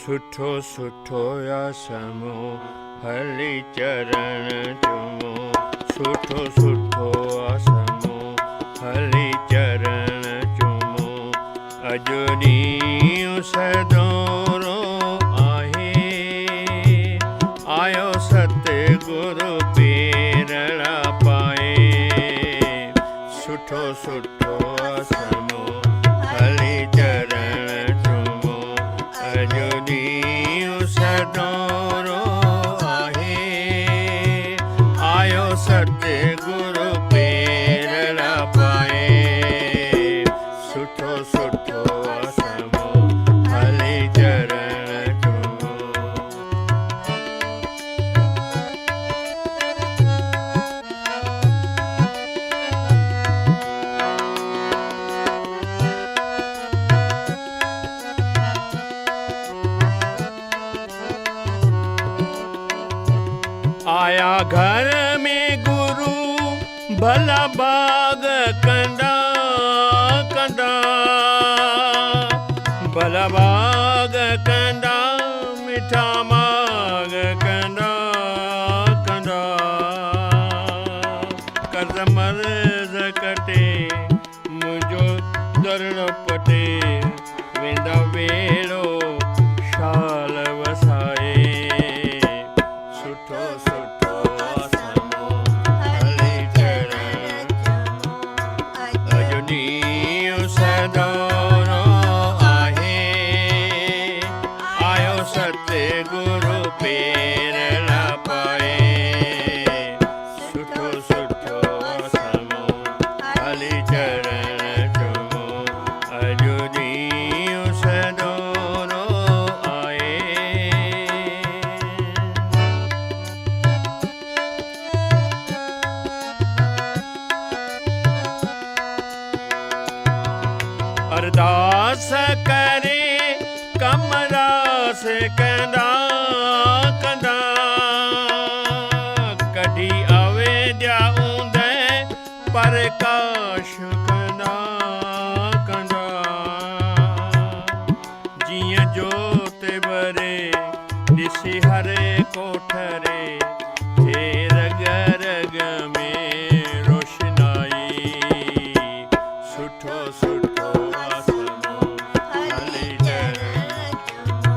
सुठो सुठो आसमो हरि चरण चुमो। सुठो सुठो आसमो हरि चरण चुमो। अजोनियो सदोरो आहे, आयो सतगुरु पेरड़ा पाए। सुठो सुठो आसमो हरि चरण चुमो। अजोनियो सदोरो आहे, आयो सतगुरु पेरड़ा पाए। सुठो सुठो आसमो हरि चरण चुमो। आया घर में गुरु भला बाग कंदा कंदा। भला बाग कंदा मिठा माग कंदा कंदा। कर्ज मर्ज कटे मुझो दरण पटे। वेंदा वेड़ो शाल वसाए। सुठो सुठो आसमो हरि चरण चुमो। अजोनियो सदोरो आहे, आयो सतगुरु पेरड़ा पाए। सुठो सुठो आसमो हरि चरण चुमो। अजोनियो सदोरो आए। अरदास करे कमरास कंदा कंदा। कढी आवे जाऊंदे प्रकाश कंदा कंदा। जियां जोत बरे ॾिसी हरे कोठरे। हे रग रग में रोशनाई। सुठो सुठो आसमो हरि चरण चुमो।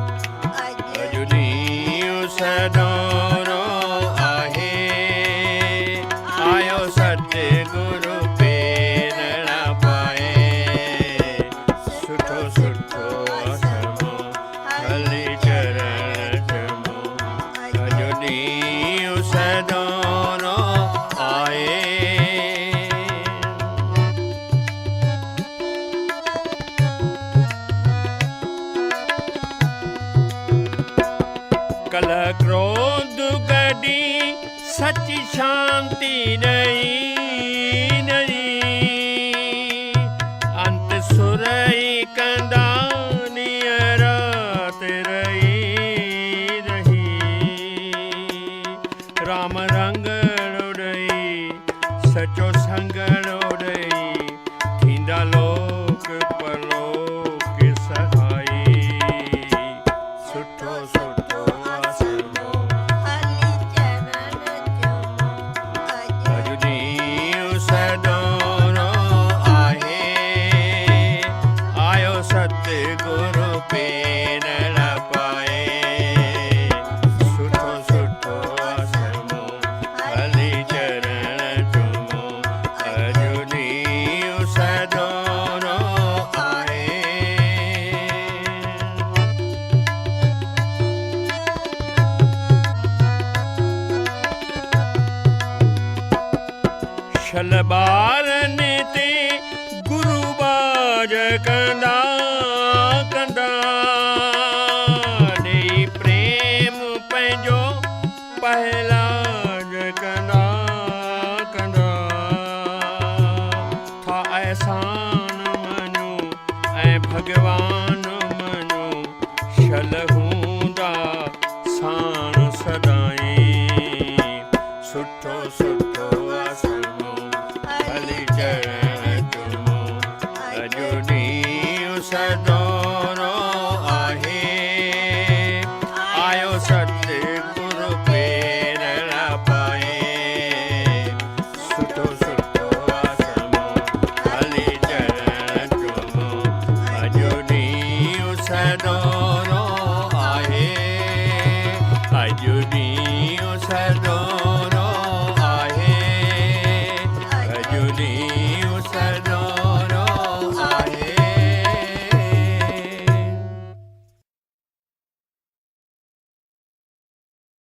अजोनियो सदोरो आहे, आयो सतगुरु पेरड़ा पाए। सुठो सुठो आसमो हरि चरण चुमो। अजोनियो सदोरो आए। कल क्रोध गडी सच्ची शांति नहीं नहीं। अंत सुरई कंदा नियरात रही रही। राम रंग उड़ई सचो संग उड़ई। थींदा लोक परलोक सहाई। सुठो सुठो आसमो हरि चरण चुमो। अजोनियो सदोरो आहे, आयो सतगुरु पेरड़ा पाए। सुठो सुठो आसमो हरि चरण चुमो। अजोनियो सदोरो आहे। शलबारन ते गुरु बाज कंदा कंदा। ॾेई प्रेम पंहिंजो पहलाज कंदा कंदा। था एहसान मञो ऐं भॻवान मञो। शल हूंदा साण सदाईं। सुठो सुठो आसमो हरि चरण चुमो। ਸਦੋ